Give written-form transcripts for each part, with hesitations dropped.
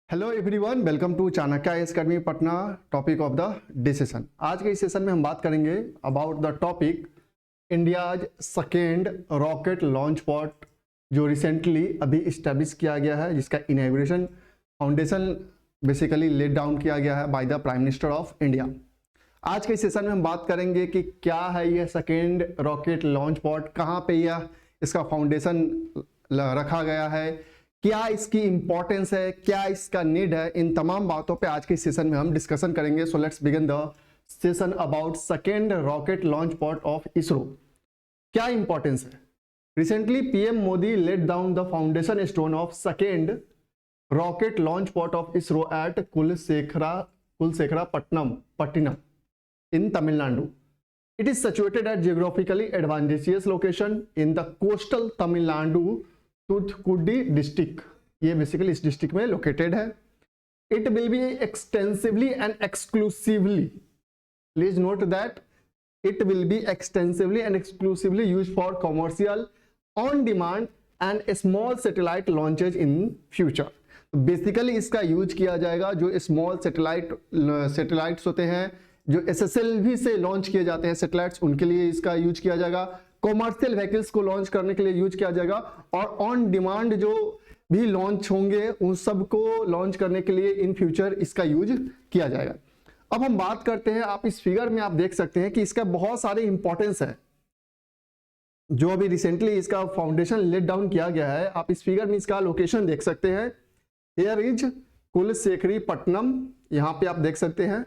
Hello everyone, welcome to Chanakya academy Patna. Topic of the decision. आज के इस सेशन में हम बात करेंगे about the topic India's second rocket launch pod जो रिसेंटली अभी इस्टेब्लिश किया गया है, जिसका inauguration foundation basically laid down किया गया है by the prime minister of India. आज के इस सेशन में हम बात करेंगे कि क्या है यह सेकेंड रॉकेट लॉन्च पॉड, कहाँ पे यह इसका फाउंडेशन रखा गया है, क्या इसकी इंपॉर्टेंस है, क्या इसका नीड है। इन तमाम बातों पे आज के सेशन में हम डिस्कशन करेंगे। So let's begin the session about second rocket launch pod of ISRO. क्या इंपॉर्टेंस है? Recently PM Modi let down the foundation stone of second rocket launch pod of ISRO at Kulasekarapattinam in Tamil Nadu. It is situated at geographically advantageous location in the coastal Tamil Nadu Thoothukudi district. ये basically इस district में located है। It will be extensively and exclusively, please note that it will be extensively and exclusively used for commercial, on demand and small satellite launches in future. Basically इसका use किया जाएगा जो small satellites होते हैं, जो SSLV से launch किए जाते हैं सैटेलाइट्स, उनके लिए इसका यूज किया जाएगा। कॉमर्शियल व्हीकल्स को लॉन्च करने के लिए यूज किया जाएगा, और ऑन डिमांड जो भी लॉन्च होंगे उन सबको लॉन्च करने के लिए इन फ्यूचर इसका यूज किया जाएगा। अब हम बात करते हैं, आप इस फिगर में आप देख सकते हैं कि इसका बहुत सारे इंपॉर्टेंस है जो अभी रिसेंटली इसका फाउंडेशन लेट डाउन किया गया है। आप इस फिगर में इसका लोकेशन देख सकते हैं। हियर इज कुलशेखरीपट्टनम, यहाँ पे आप देख सकते हैं,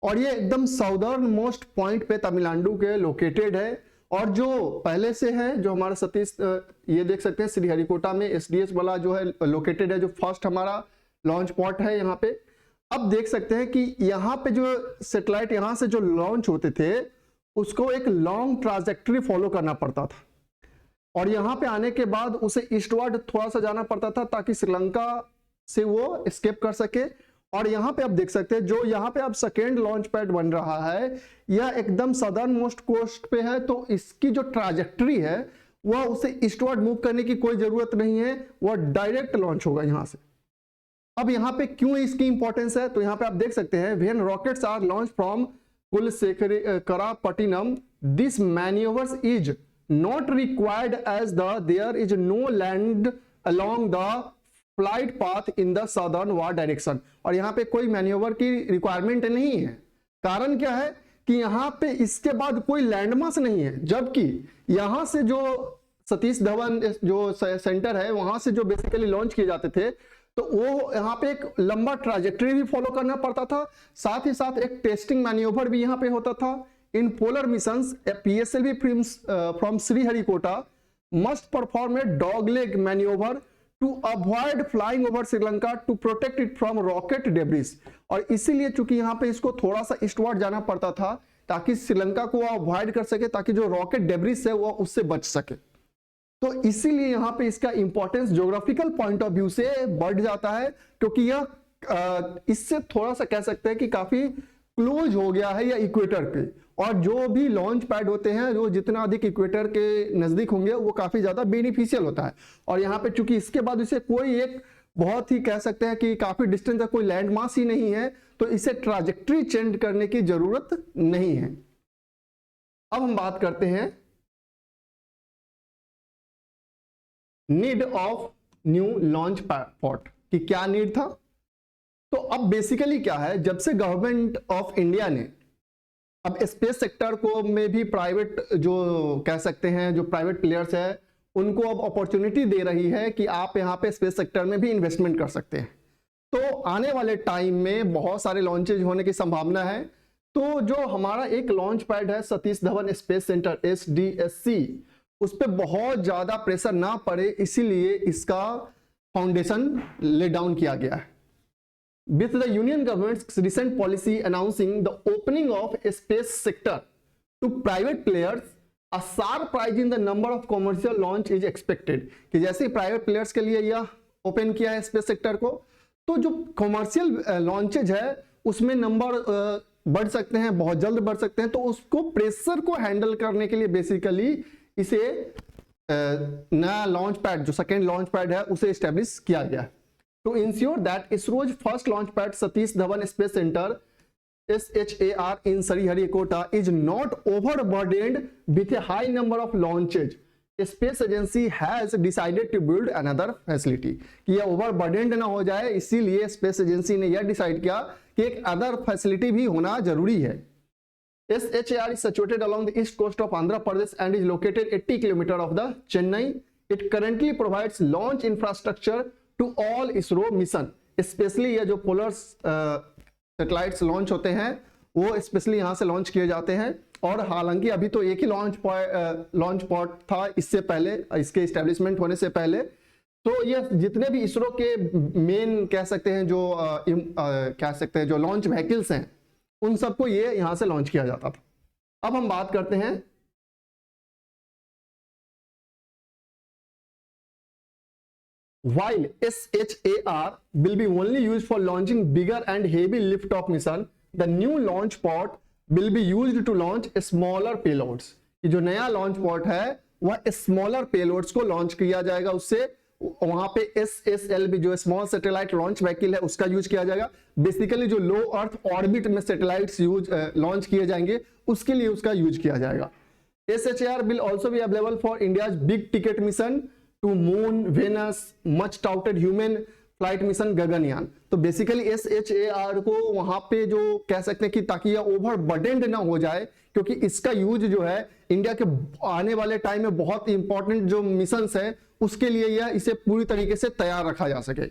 और ये एकदम साउदर्न मोस्ट पॉइंट पे तमिलनाडु के लोकेटेड है। और जो पहले से है, जो हमारा सतीश ये देख सकते हैं श्रीहरिकोटा में SDS वाला जो है लोकेटेड है, जो फर्स्ट हमारा लॉन्च पॉट है यहाँ पे। अब देख सकते हैं कि यहाँ पे जो सैटेलाइट यहाँ से जो लॉन्च होते थे उसको एक लॉन्ग ट्राजेक्टरी फॉलो करना पड़ता था, और यहाँ पे आने के बाद उसे ईस्टवर्ड थोड़ा सा जाना पड़ता था ताकि श्रीलंका से वो एस्केप कर सके। और यहाँ पे आप देख सकते हैं जो यहाँ पे अब सेकेंड लॉन्च पैड बन रहा है, यह एकदम सदर्न मोस्ट कोस्ट पे है, तो इसकी जो ट्राजेक्टरी है वह उसे ईस्टवर्ड मूव करने की कोई जरूरत नहीं है, वह डायरेक्ट लॉन्च होगा यहाँ से। अब यहाँ पे क्यों इसकी इंपॉर्टेंस है, तो यहाँ पे आप देख सकते हैं when rockets are launch from Kulasekarapattinam this manoeuvres is not required as there is no land along the flight path in the southern ward direction. और यहाँ पे कोई मैन्यूवर की रिक्वायरमेंट नहीं है। कारण क्या है कि यहाँ पे इसके बाद कोई लैंडमार्क नहीं है, जबकि यहाँ से जो सतीश धवन जो सेंटर है वहां से जो बेसिकली लॉन्च किए जाते थे, तो वो यहाँ पे एक लंबा ट्राजेक्टरी भी फॉलो करना पड़ता था, साथ ही साथ एक टेस्टिंग मैन्यूवर भी यहाँ पे होता था। In polar missions PSLV from Sriharikota must perform a dogleg manoeuvre to avoid flying over Sri Lanka to protect it from rocket debris। और इसीलिए चूंकि यहाँ पे इसको थोड़ा सा ईस्टवर्ड जाना पड़ता था ताकि श्रीलंका को अवॉइड कर सके, ताकि जो रॉकेट डेब्रिस है वो उससे बच सके। तो इसीलिए यहाँ पे इसका importance geographical point of view से बढ़ जाता है, क्योंकि यह इससे थोड़ा सा कह सकते हैं कि काफी क्लोज हो गया है या इक्वेटर पे, और जो भी लॉन्च पैड होते हैं जो जितना अधिक इक्वेटर के नजदीक होंगे वो काफी ज्यादा बेनिफिशियल होता है। और यहाँ पे चूंकि इसके बाद इसे कोई एक बहुत ही कह सकते हैं कि काफी डिस्टेंस तक कोई लैंड मास ही नहीं है, तो इसे ट्राजेक्टरी चेंज करने की जरूरत नहीं है। अब हम बात करते हैं need of new launch pod की क्या नीड था। तो अब बेसिकली क्या है, जब से गवर्नमेंट ऑफ इंडिया ने अब स्पेस सेक्टर को में भी प्राइवेट जो कह सकते हैं जो प्राइवेट प्लेयर्स है उनको अब अपॉर्चुनिटी दे रही है कि आप यहाँ पे स्पेस सेक्टर में भी इन्वेस्टमेंट कर सकते हैं, तो आने वाले टाइम में बहुत सारे लॉन्चेज होने की संभावना है। तो जो हमारा एक लॉन्च पैड है Satish Dhawan space centre SDSC, उस पर बहुत ज्यादा प्रेशर ना पड़े, इसीलिए इसका फाउंडेशन ले डाउन किया गया है। With the Union government's recent policy announcing the opening of a space sector to private players, a sharp rise in the number of commercial launch is expected। कि जैसे ही private players के लिए यह open किया है स्पेस सेक्टर को, तो जो कॉमर्शियल लॉन्चेज है उसमें नंबर बढ़ सकते हैं, बहुत जल्द बढ़ सकते हैं। तो उसको प्रेशर को हैंडल करने के लिए बेसिकली इसे नया लॉन्च पैड जो सेकेंड लॉन्च पैड है उसे स्टेब्लिश किया गया है। to ensure that ISRO's first launch pad Satish Dhawan Space Center SHAR in Sriharikota is not overburdened with a high number of launches. Space Agency has decided to build another facility. कि यह overburdened ना हो जाए, इसीलिए space agency ने यह decide किया कि एक अदर फैसिलिटी भी होना जरूरी है. SHAR is situated along the east coast of Andhra Pradesh and is located 80 km of the Chennai. It currently provides launch infrastructure to all ISRO mission. Especially ये जो पोलर सैटेलाइट्स लॉन्च होते हैं वो specially यहाँ से launch किए जाते हैं. और हालांकि अभी तो एक ही लॉन्च पॉट था इससे पहले, इसके इस्टेब्लिशमेंट होने से पहले. तो ये जितने भी इसरो के मेन कह सकते हैं जो लॉन्च व्हीकल्स हैं उन सबको ये यहां से लॉन्च किया जाता था. अब हम बात करते हैं while SHAR will be only used for launching bigger and heavy lift off mission, the new launch pod will be used to launch smaller payloads. कि जो नया लॉन्च पॉट है वह स्मॉलर पेलोड्स को लॉन्च किया जाएगा. उससे वहां पे SSLV जो स्मॉल सैटेलाइट लॉन्च व्हीकल है उसका यूज किया जाएगा. बेसिकली जो लो अर्थ ऑर्बिट में सैटेलाइट्स लॉन्च किए जाएंगे उसके लिए उसका यूज किया जाएगा. SHAR will also be available for India's big ticket mission to moon, Venus, much touted human flight mission Gaganyaan. तो बेसिकली SHAR को वहां पे जो कह सकते हैं कि ताकि यह ओवरबर्डेंड ना हो जाए, क्योंकि इसका यूज जो है इंडिया के आने वाले टाइम में बहुत इंपॉर्टेंट जो मिशंस है उसके लिए यह इसे पूरी तरीके से तैयार रखा जा सके.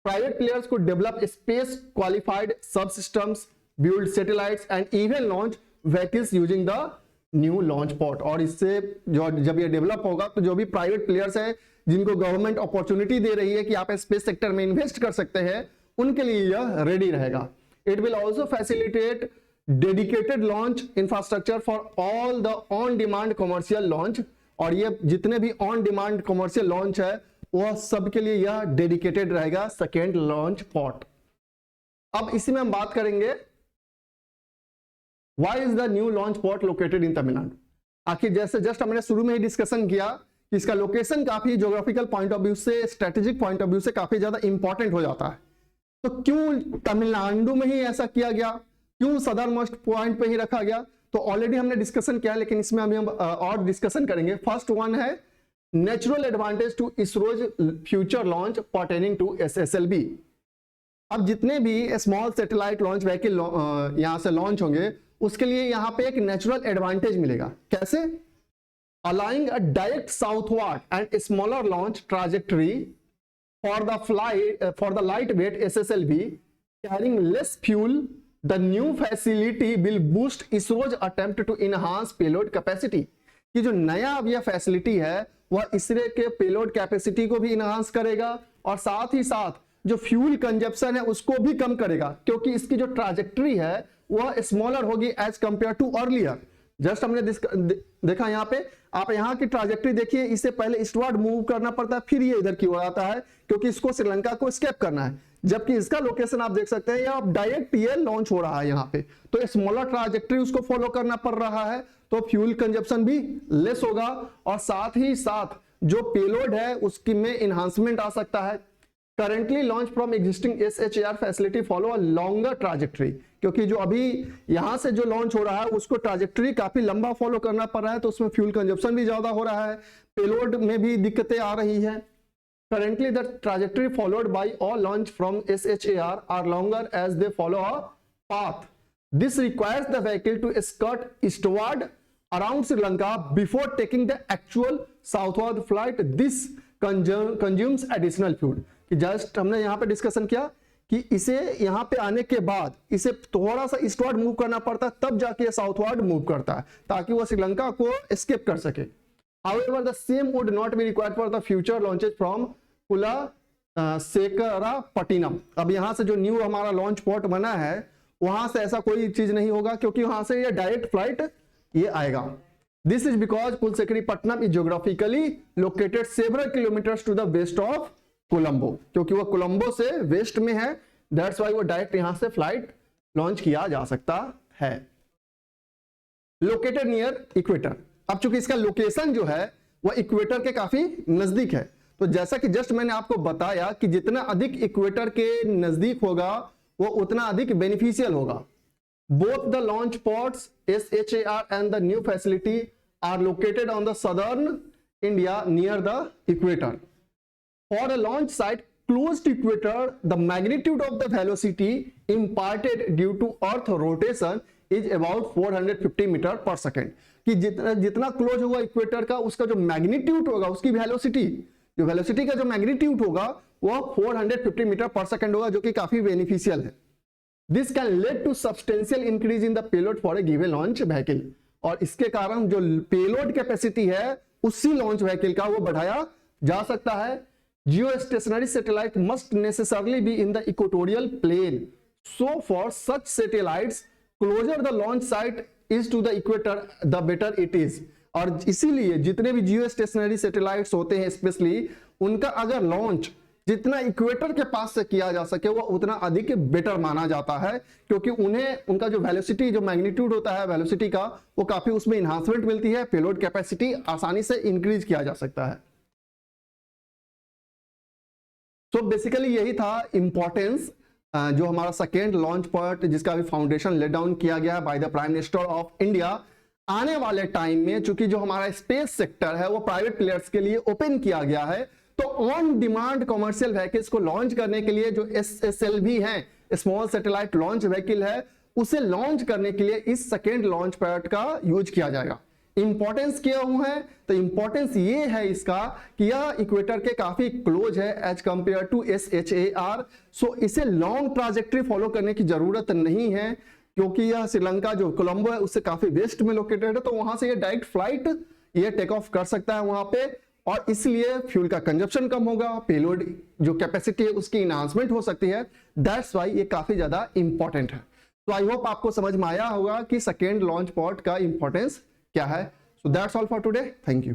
प्राइवेट प्लेयर्स को डेवलप स्पेस क्वालिफाइड सब systems, build satellites and even launch vehicles using the new launch pot. और इससे जो जब ये डेवलप होगा तो जो भी प्राइवेट प्लेयर्स है जिनको गवर्नमेंट अपॉर्चुनिटी दे रही है कि आप स्पेस सेक्टर में इन्वेस्ट कर सकते हैं उनके लिए यह रेडी रहेगा. It will also facilitate dedicated launch infrastructure for all the on demand commercial launch. और ये जितने भी ऑन डिमांड कमर्शियल लॉन्च है वह सबके लिए यह डेडिकेटेड रहेगा सेकेंड लॉन्च पॉट. अब इसी में हम बात करेंगे why is the new launch pot located in Tamil Nadu. आखिर जैसे जस्ट हमने शुरू में ही डिस्कशन किया कि इसका लोकेशन काफी ज्योग्राफिकल पॉइंट ऑफ व्यू से, स्ट्रेटेजिक पॉइंट ऑफ व्यू से काफी ज्यादा इंपॉर्टेंट हो जाता है. तो क्यों तमिलनाडु में ही ऐसा किया गया, क्यों सदर मोस्ट पॉइंट पे ही रखा गया? तो ऑलरेडी हमने डिस्कशन किया लेकिन इसमें अभी हम और डिस्कशन करेंगे. फर्स्ट वन है natural advantage to ISRO's future launch pertaining to SSLV. अब जितने भी स्मॉल सैटेलाइट लॉन्च व्हीकल यहां से लॉन्च होंगे उसके लिए यहां पे एक नेचुरल एडवांटेज मिलेगा. कैसे? allowing a direct southward and smaller launch trajectory for the lightweight SSLV carrying less fuel. The new facility will boost ISRO's attempt to enhance payload capacity. कि जो नया अब यह फैसिलिटी है वह इसरो के पेलोड कैपेसिटी को भी इनहांस करेगा और साथ ही साथ जो फ्यूल कंजप्शन है उसको भी कम करेगा, क्योंकि इसकी जो ट्राजेक्टरी है वह स्मॉलर होगी as compared to earlier. Just हमने देखा यहाँ पे, आप यहाँ की ट्राजेक्टरी देखिए, इससे पहले ईस्टवर्ड मूव करना पड़ता है फिर ये इधर की ओर आता है क्योंकि इसको श्रीलंका को एस्केप करना है. जबकि इसका लोकेशन आप देख सकते हैं या डायरेक्ट ये लॉन्च हो रहा है यहाँ पे, तो स्मॉलर ट्राजेक्टरी उसको फॉलो करना पड़ रहा है तो फ्यूल कंजप्शन भी लेस होगा और साथ ही साथ जो पेलोड है उसकी में इन्हांसमेंट आ सकता है. Currently launched from existing SHAR facility follow a longer trajectory. क्योंकि जो अभी यहां से जो लॉन्च हो रहा है उसको ट्राजेक्टरी काफी लंबा फॉलो करना पड़ रहा है तो उसमें फ्यूल कंजप्शन भी ज्यादा हो रहा है, पेलोड में भी दिक्कतें आ रही है. Currently the trajectory followed by all launch from SHAR are longer as they follow a path. This requires the vehicle to skirt eastward around Sri Lanka before taking the actual southward flight. This consumes additional fuel. कि just हमने यहाँ पे discussion किया कि इसे यहाँ पे आने के बाद इसे थोड़ा सा ईस्टवर्ड मूव करना पड़ता है तब जाके साउथवर्ड मूव करता है ताकि वो श्रीलंका को एस्केप कर सके. However, the same would not be required for the future launches from Kulasekarapatinam. अब यहाँ से जो न्यू हमारा लॉन्च पॉट बना है वहां से ऐसा कोई चीज नहीं होगा क्योंकि वहां से ये डायरेक्ट फ्लाइट ये आएगा. This is because Kulasekarapatinam is geographically located several kilometers to the west of Colombo, क्योंकि वो कोलंबो से वेस्ट में है, दैट्स वाई वो डायरेक्ट यहां से फ्लाइट लॉन्च किया जा सकता है. Located near equator. अब चूंकि इसका लोकेशन जो है वह इक्वेटर के काफी नजदीक है तो जैसा कि जस्ट मैंने आपको बताया कि जितना अधिक इक्वेटर के नजदीक होगा वो उतना अधिक बेनिफिशियल होगा। Both the launch pods SHAR and the new facility are located on the southern India near the equator. For a launch site close to equator, the magnitude of the velocity imparted due to Earth rotation is about 450 metre पर second. कि जितना close होगा equator का उसका जो magnitude होगा, उसकी velocity का जो मैग्नीट्यूड होगा वो 450 मीटर पर सेकेंड होगा, जो कि काफी बेनिफिशियल है। This can lead to substantial increase in the payload for a given launch vehicle. और इसके कारण जो पेलोड कैपेसिटी है उसी लॉन्च व्हीकल का वो बढ़ाया जा सकता है। Geostationary satellite must necessarily be in the equatorial plane. So for such satellites, closer the launch site is to the equator, the better it is. और इसीलिए जितने भी जियोस्टेशनरी सैटेलाइट्स होते हैं स्पेशली, उनका अगर लॉन्च जितना इक्वेटर के पास से किया जा सके वो उतना अधिक बेटर माना जाता है, क्योंकि उन्हें उनका जो वेलोसिटी, जो मैग्नीट्यूड होता है वेलोसिटी का, वो काफी उसमें इन्हांसमेंट मिलती है, पेलोड कैपेसिटी आसानी से इंक्रीज किया जा सकता है। तो बेसिकली यही था इंपॉर्टेंस जो हमारा सेकेंड लॉन्च पॉइंट, जिसका अभी फाउंडेशन लेट डाउन किया गया bye the prime minister of India. आने वाले टाइम में चूंकि जो हमारा स्पेस सेक्टर है वो प्राइवेट प्लेयर्स के लिए ओपन किया गया है, तो ऑन डिमांड कमर्शियल व्हीकल्स को लॉन्च करने के लिए जो SSLV है, स्मॉल सैटेलाइट लॉन्च व्हीकल है, उसे लॉन्च करने के लिए इस सेकेंड लॉन्च पॉइंट का यूज किया जाएगा। इंपॉर्टेंस क्या हुआ है, तो इंपॉर्टेंस ये है इसका कि यह इक्वेटर के काफी क्लोज है एज कंपेयर टू SHAR। सो इसे लॉन्ग ट्राजेक्टरी फॉलो करने की जरूरत नहीं है, क्योंकि यह श्रीलंका जो कोलंबो है उससे काफी वेस्ट में लोकेटेड है, तो वहां से ये डायरेक्ट फ्लाइट ये टेक ऑफ कर सकता है वहां पे, और इसलिए फ्यूल का कंजप्शन कम होगा, पेलोड जो कैपेसिटी है उसकी इनहांसमेंट हो सकती है। दैट्स वाई ये काफी ज्यादा इंपॉर्टेंट है। तो आई होप आपको समझ में आया होगा कि सेकेंड लॉन्च पॉइंट का इंपॉर्टेंस क्या है। So that's all for today, thank you.